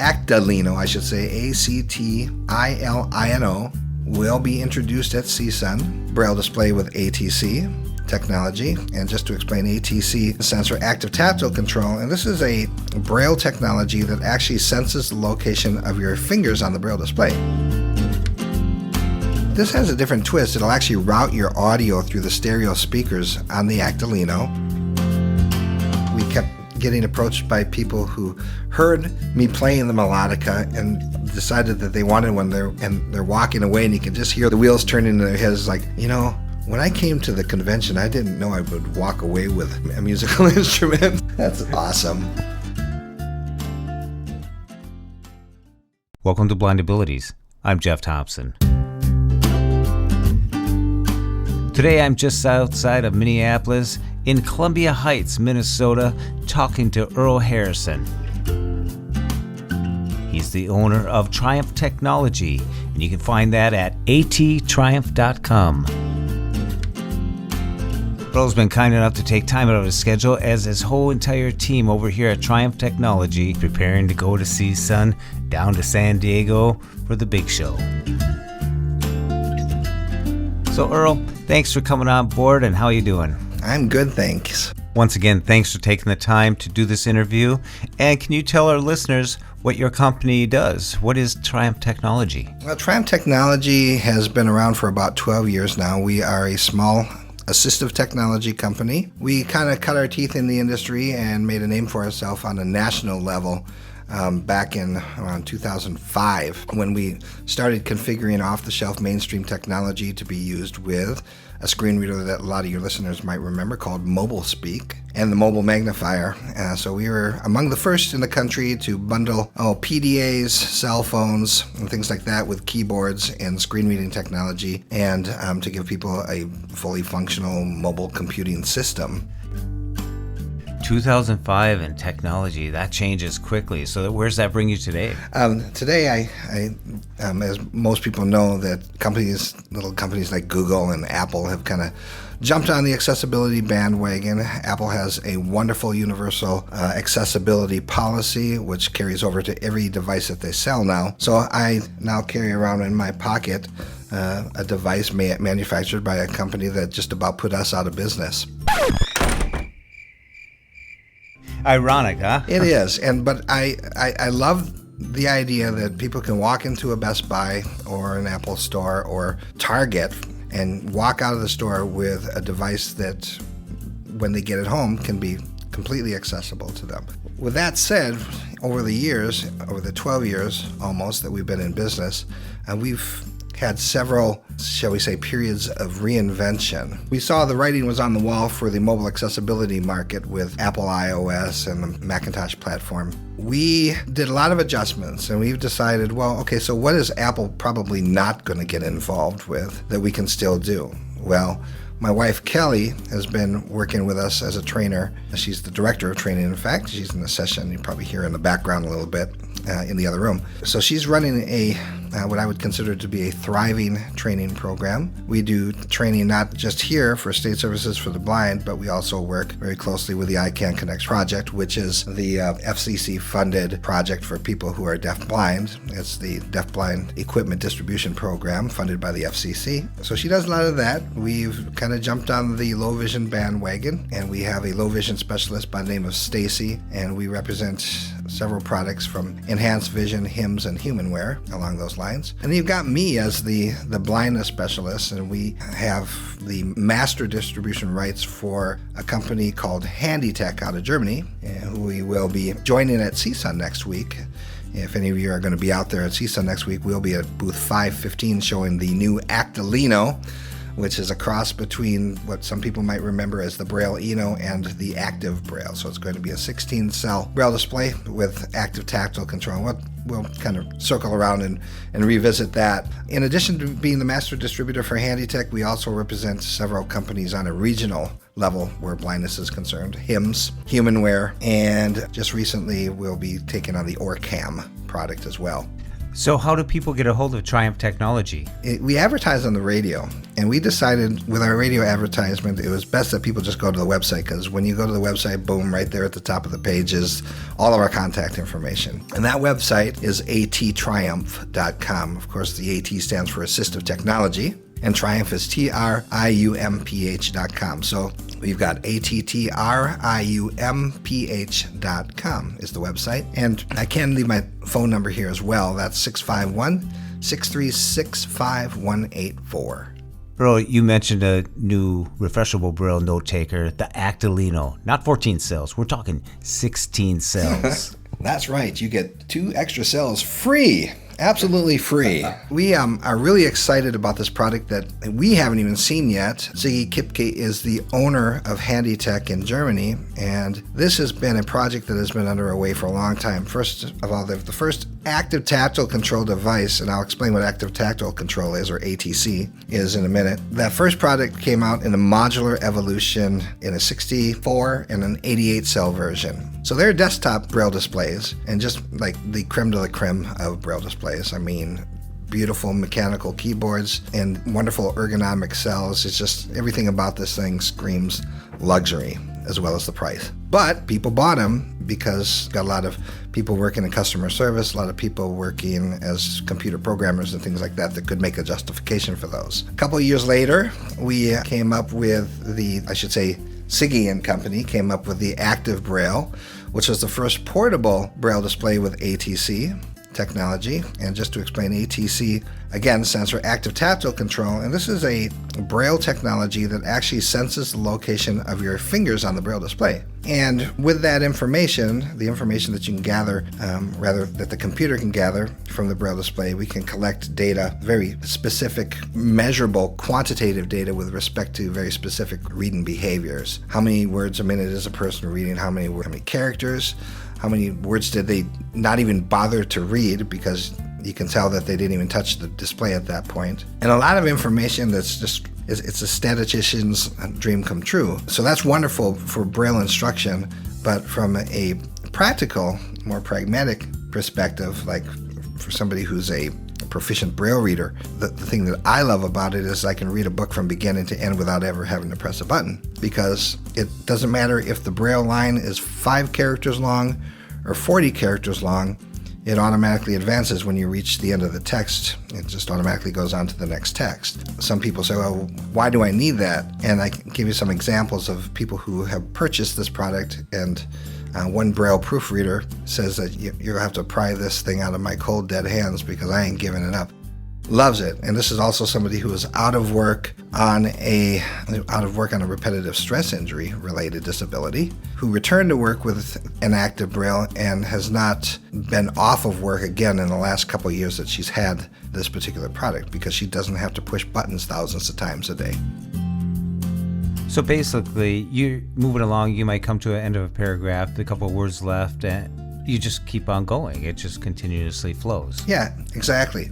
Actilino, I should say, Actilino, will be introduced at CSUN. Braille display with ATC technology. And just to explain, ATC stands for Active Tactile Control, and this is a Braille technology that actually senses the location of your fingers on the Braille display. This has a different twist. It'll actually route your audio through the stereo speakers on the Actilino. We kept getting approached by people who heard me playing the melodica and decided that they wanted one there, and they're walking away and you can just hear the wheels turning in their heads like, when I came to the convention, I didn't know I would walk away with a musical instrument. That's awesome. Welcome to Blind Abilities. I'm Jeff Thompson. Today I'm just outside of Minneapolis in Columbia Heights, Minnesota, talking to Earle Harrison. He's the owner of Triumph Technology, and you can find that at attriumph.com. Earle's been kind enough to take time out of his schedule as his whole entire team over here at Triumph Technology preparing to go to CSUN down to San Diego for the big show. So Earle, thanks for coming on board, and how are you doing? I'm good, thanks. Once again, thanks for taking the time to do this interview. And can you tell our listeners what your company does? What is Triumph Technology? Well, Triumph Technology has been around for about 12 years now. We are a small assistive technology company. We kind of cut our teeth in the industry and made a name for ourselves on a national level back in around 2005 when we started configuring off-the-shelf mainstream technology to be used with a screen reader that a lot of your listeners might remember called Mobile Speak and the mobile magnifier. So we were among the first in the country to bundle PDAs, cell phones, and things like that with keyboards and screen reading technology, and to give people a fully functional mobile computing system. 2005 and technology, that changes quickly. So where's that bring you today? Today, I as most people know, that little companies like Google and Apple have kind of jumped on the accessibility bandwagon. Apple has a wonderful universal accessibility policy, which carries over to every device that they sell now. So I now carry around in my pocket a device manufactured by a company that just about put us out of business. Ironic, huh? It is, but I love the idea that people can walk into a Best Buy or an Apple store or Target and walk out of the store with a device that, when they get it home, can be completely accessible to them. With that said, over the 12 years almost that we've been in business, we've had several, shall we say, periods of reinvention. We saw the writing was on the wall for the mobile accessibility market with Apple iOS and the Macintosh platform. We did a lot of adjustments, and we've decided, so what is Apple probably not going to get involved with that we can still do? Well, my wife, Kelly, has been working with us as a trainer. She's the director of training. In fact, she's in the session. You probably hear in the background a little bit in the other room. So she's running what I would consider to be a thriving training program. We do training not just here for State Services for the Blind, but we also work very closely with the ICANN Connects project, which is the FCC-funded project for people who are deaf-blind. It's the Deaf-Blind Equipment Distribution Program funded by the FCC. So she does a lot of that. We've kind of jumped on the low vision bandwagon, and we have a low vision specialist by the name of Stacy, and we represent several products from Enhanced Vision, HIMS, and Humanware along those lines. And you've got me as the blindness specialist, and we have the master distribution rights for a company called HandyTech out of Germany, who we will be joining at CSUN next week. If any of you are going to be out there at CSUN next week, we'll be at booth 515 showing the new Actilino, which is a cross between what some people might remember as the Braille Eno and the Active Braille. So it's going to be a 16-cell Braille display with Active Tactile Control. We'll kind of circle around and revisit that. In addition to being the master distributor for HandyTech, we also represent several companies on a regional level where blindness is concerned. HIMS, Humanware, and just recently we'll be taking on the Orcam product as well. So how do people get a hold of Triumph Technology? We advertise on the radio, and we decided with our radio advertisement it was best that people just go to the website, because when you go to the website, boom, right there at the top of the page is all of our contact information. And that website is attriumph.com. Of course, the AT stands for Assistive Technology, and Triumph is triumph.com. So we've got attriumph.com is the website. And I can leave my phone number here as well. That's 651-636-5184. Earle, you mentioned a new refreshable Braille Notetaker, the Actilino. Not 14 cells, we're talking 16 cells. That's right. You get 2 extra cells free. Absolutely free. We are really excited about this product that we haven't even seen yet. Ziggy Kipke is the owner of HandyTech in Germany, and this has been a project that has been underway for a long time. First of all, the first active tactile control device, and I'll explain what active tactile control is, or ATC, is in a minute. That first product came out in a modular evolution in a 64 and an 88 cell version. So they're desktop Braille displays, and just like the creme de la creme of Braille displays. I mean, beautiful mechanical keyboards and wonderful ergonomic cells. It's just everything about this thing screams luxury, as well as the price. But people bought them because got a lot of people working in customer service, a lot of people working as computer programmers and things like that that could make a justification for those. A couple of years later, we came up with Ziggy and Company came up with the Active Braille, which was the first portable Braille display with ATC technology. And just to explain, ATC again stands for Active Tactile Control, and this is a Braille technology that actually senses the location of your fingers on the Braille display. And with that information, the information that you can gather, that the computer can gather from the Braille display, we can collect data, very specific, measurable, quantitative data with respect to very specific reading behaviors. How many words a minute is a person reading? How many characters? How many words did they not even bother to read, because you can tell that they didn't even touch the display at that point. And a lot of information that's just, it's a statistician's dream come true. So that's wonderful for Braille instruction, but from a practical, more pragmatic perspective, like for somebody who's a proficient Braille reader, the thing that I love about it is I can read a book from beginning to end without ever having to press a button, because it doesn't matter if the Braille line is 5 characters long or 40 characters long. It automatically advances when you reach the end of the text. It just automatically goes on to the next text. Some people say, well, why do I need that? And I can give you some examples of people who have purchased this product, and one Braille proofreader says that you'll have to pry this thing out of my cold, dead hands because I ain't giving it up. Loves it. And this is also somebody who is out of work on a repetitive stress injury related disability, who returned to work with an active Braille and has not been off of work again in the last couple of years that she's had this particular product, because she doesn't have to push buttons thousands of times a day. So basically, you're moving along, you might come to an end of a paragraph, a couple of words left, and you just keep on going. It just continuously flows. Yeah, exactly.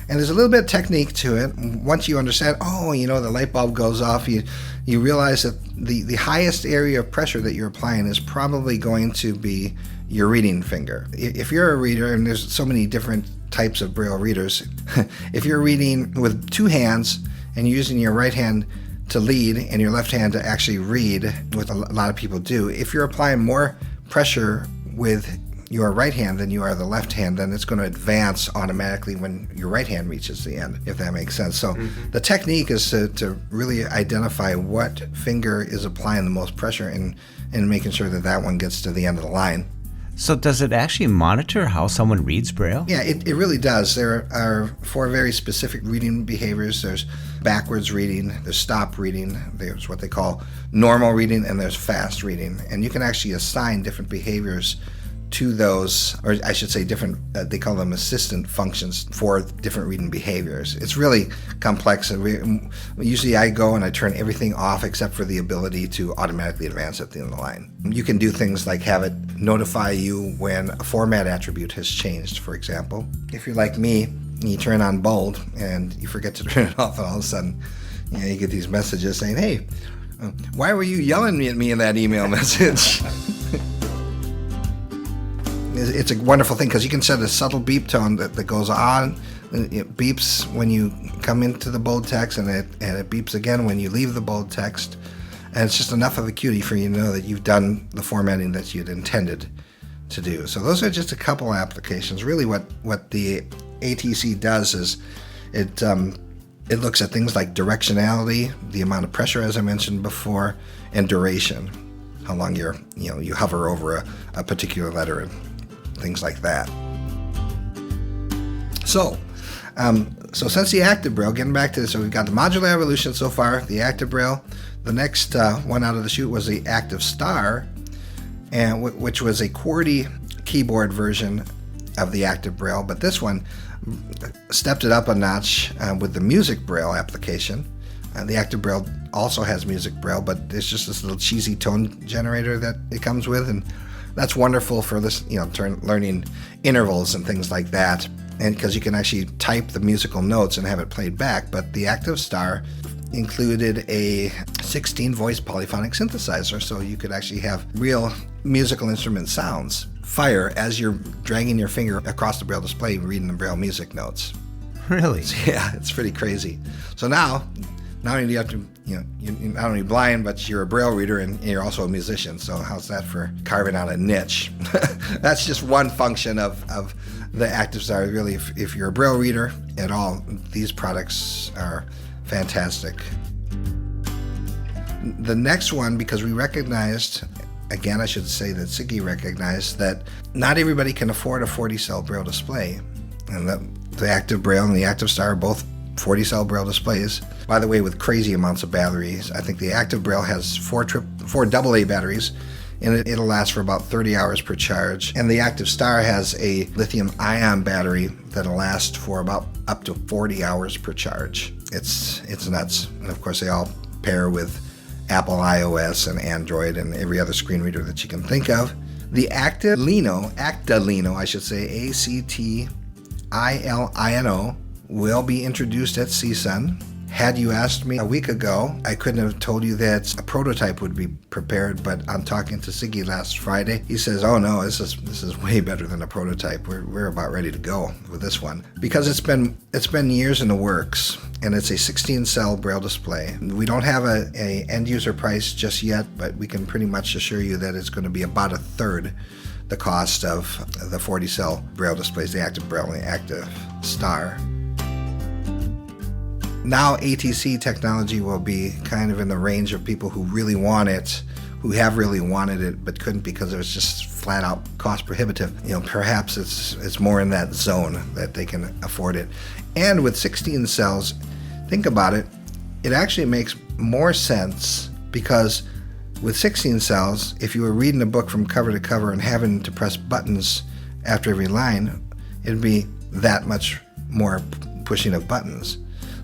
And there's a little bit of technique to it. Once you understand, the light bulb goes off, you realize that the highest area of pressure that you're applying is probably going to be your reading finger. If you're a reader, and there's so many different types of Braille readers, if you're reading with 2 hands and you're using your right hand to lead and your left hand to actually read, what a lot of people do, if you're applying more pressure with your right hand than you are the left hand, then it's going to advance automatically when your right hand reaches the end, if that makes sense. So the technique is to really identify what finger is applying the most pressure and making sure that one gets to the end of the line. So does it actually monitor how someone reads Braille? Yeah, it really does. There are 4 very specific reading behaviors. There's backwards reading, there's stop reading, there's what they call normal reading, and there's fast reading. And you can actually assign different behaviors to those, or I should say different, they call them assistant functions for different reading behaviors. It's really complex. Usually I go and I turn everything off except for the ability to automatically advance at the end of the line. You can do things like have it notify you when a format attribute has changed, for example. If you're like me, you turn on bold and you forget to turn it off, and all of a sudden you get these messages saying, hey, why were you yelling at me in that email message? it's a wonderful thing because you can set a subtle beep tone that goes on. It beeps when you come into the bold text, and it beeps again when you leave the bold text. And it's just enough of a cutie for you to know that you've done the formatting that you'd intended to do. So those are just a couple applications. Really what the ATC does is it looks at things like directionality, the amount of pressure, as I mentioned before, and duration, how long you hover over a particular letter and things like that. So since the Active Braille, getting back to this, so we've got the modular evolution so far, the Active Braille. The next one out of the chute was the Active Star, and which was a QWERTY keyboard version of the Active Braille, but this one stepped it up a notch with the Music Braille application. The Active Braille also has Music Braille, but it's just this little cheesy tone generator that it comes with, and that's wonderful for this, learning intervals and things like that, and because you can actually type the musical notes and have it played back. But the Active Star included a 16-voice polyphonic synthesizer, so you could actually have real musical instrument sounds fire as you're dragging your finger across the Braille display reading the Braille music notes. Really? Yeah, it's pretty crazy. So now not only do you have to, you're not only blind, but you're a Braille reader and you're also a musician. So how's that for carving out a niche? That's just one function of the Active Star. Really, if you're a Braille reader at all, these products are fantastic. The next one, because we recognized, again, I should say that Siggy recognized that not everybody can afford a 40-cell Braille display, and that the Active Braille and the Active Star are both 40-cell Braille displays. By the way, with crazy amounts of batteries. I think the Active Braille has four AA batteries, and it'll last for about 30 hours per charge. And the Active Star has a lithium-ion battery that'll last for about up to 40 hours per charge. It's nuts. And of course, they all pair with Apple iOS and Android and every other screen reader that you can think of. The Actilino, I should say, Actilino, will be introduced at CSUN. Had you asked me a week ago, I couldn't have told you that a prototype would be prepared, but I'm talking to Siggy last Friday. He says, oh no, this is way better than a prototype. We're about ready to go with this one. Because it's been years in the works, and it's a 16-cell Braille display. We don't have a end user price just yet, but we can pretty much assure you that it's going to be about a third the cost of the 40-cell Braille displays, the Active Braille and the Active Star. Now ATC technology will be kind of in the range of people who really want it, who have really wanted it but couldn't because it was just flat out cost prohibitive. Perhaps it's more in that zone that they can afford it. And with 16 cells, think about it, it actually makes more sense because with 16 cells, if you were reading a book from cover to cover and having to press buttons after every line, it'd be that much more pushing of buttons.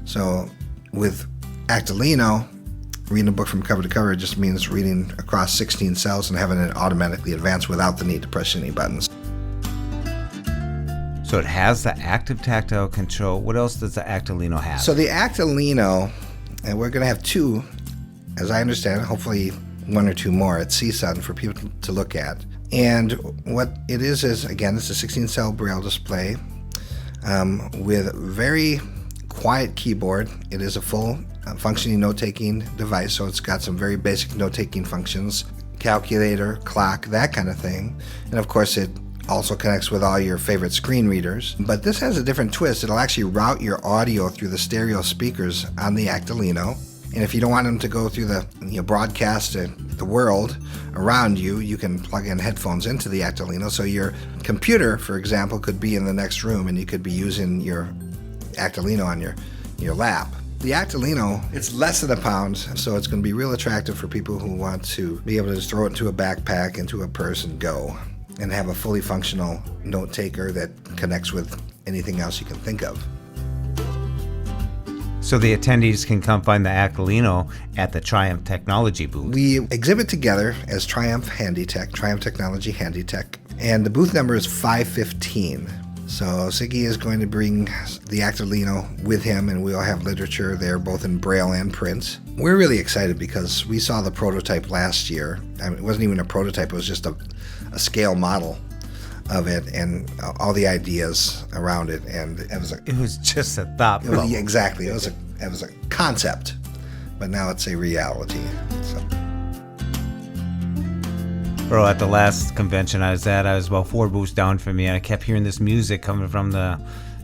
So with Actilino, reading a book from cover to cover just means reading across 16 cells and having it automatically advance without the need to push any buttons. So it has the Active Tactile Control. What else does the Actilino have? So the Actilino, and we're going to have two, as I understand it, hopefully one or two more at CSUN for people to look at. And what it is again, it's a 16-cell Braille display with very quiet keyboard. It is a full functioning note-taking device, so it's got some very basic note-taking functions, calculator, clock, that kind of thing. And of course it also connects with all your favorite screen readers. But this has a different twist. It'll actually route your audio through the stereo speakers on the Actilino. And if you don't want them to go through the broadcast to the world around you, you can plug in headphones into the Actilino. So your computer, for example, could be in the next room and you could be using your Actilino on your lap. The Actilino, it's less than a pound, so it's going to be real attractive for people who want to be able to just throw it into a backpack, into a purse, and go, and have a fully functional note taker that connects with anything else you can think of. So the attendees can come find the Actilino at the Triumph Technology booth. We exhibit together as Triumph Technology Handy Tech, and the booth number is 515. So Siggy is going to bring the Actilino with him, and we'll have literature there both in Braille and print. We're really excited because we saw the prototype last year. I mean, it wasn't even a prototype, it was just a scale model of it and all the ideas around it, and it was just a thought. Exactly, it was a concept, but now it's a reality. So. Earle, at the last convention I was at, I was about 4 booths down from me, and I kept hearing this music coming from the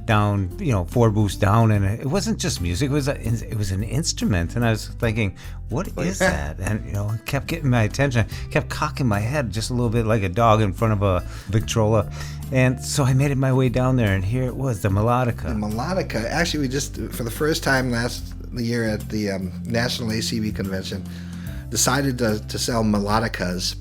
down, 4 booths down, and it wasn't just music, it was an instrument, and I was thinking, what is that? And it kept getting my attention. I kept cocking my head just a little bit like a dog in front of a Victrola, and so I made my way down there, and here it was, the melodica. The melodica. Actually, we just, for the first time last year at the National ACB Convention, decided to sell melodicas,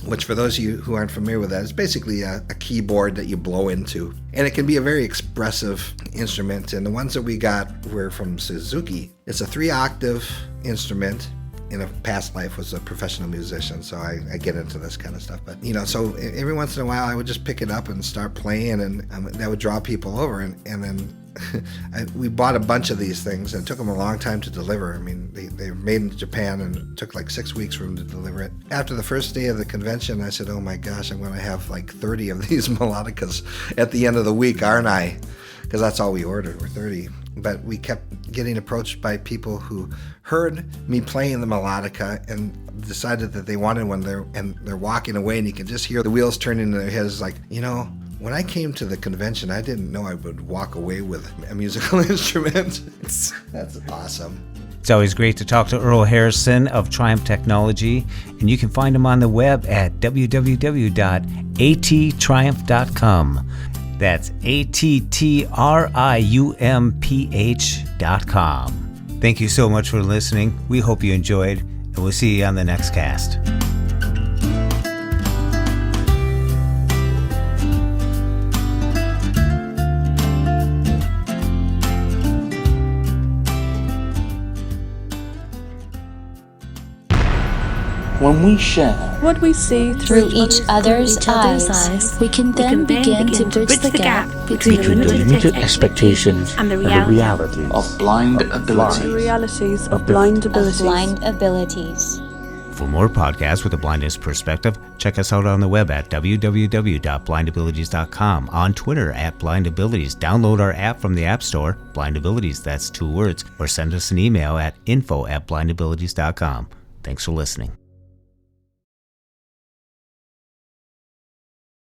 which for those of you who aren't familiar with that, is basically a keyboard that you blow into. And it can be a very expressive instrument. And the ones that we got were from Suzuki. It's a 3-octave instrument. In a past life was a professional musician, so I get into this kind of stuff. But, so every once in a while I would just pick it up and start playing, and that would draw people over. And then we bought a bunch of these things, and it took them a long time to deliver. I mean, they were made in Japan, and it took like 6 weeks for them to deliver it. After the first day of the convention, I said, oh my gosh, I'm going to have like 30 of these melodicas at the end of the week, aren't I? Because that's all we ordered, were 30. But we kept getting approached by people who heard me playing the melodica and decided that they wanted one there, and they're walking away, and you can just hear the wheels turning in their heads like, when I came to the convention, I didn't know I would walk away with a musical instrument. That's awesome. It's always great to talk to Earle Harrison of Triumph Technology, and you can find him on the web at www.atttriumph.com. That's ATTRIUMPH.com. Thank you so much for listening. We hope you enjoyed, and we'll see you on the next cast. When we share what we see through each other's eyes, we can then begin to bridge the gap between the limited expectations and the realities of blind abilities. The realities of blind abilities. For more podcasts with a blindness perspective, check us out on the web at www.blindabilities.com, on Twitter at blindabilities. Download our app from the App Store, blindabilities, that's 2 words, or send us an email at info@blindabilities.com. Thanks for listening.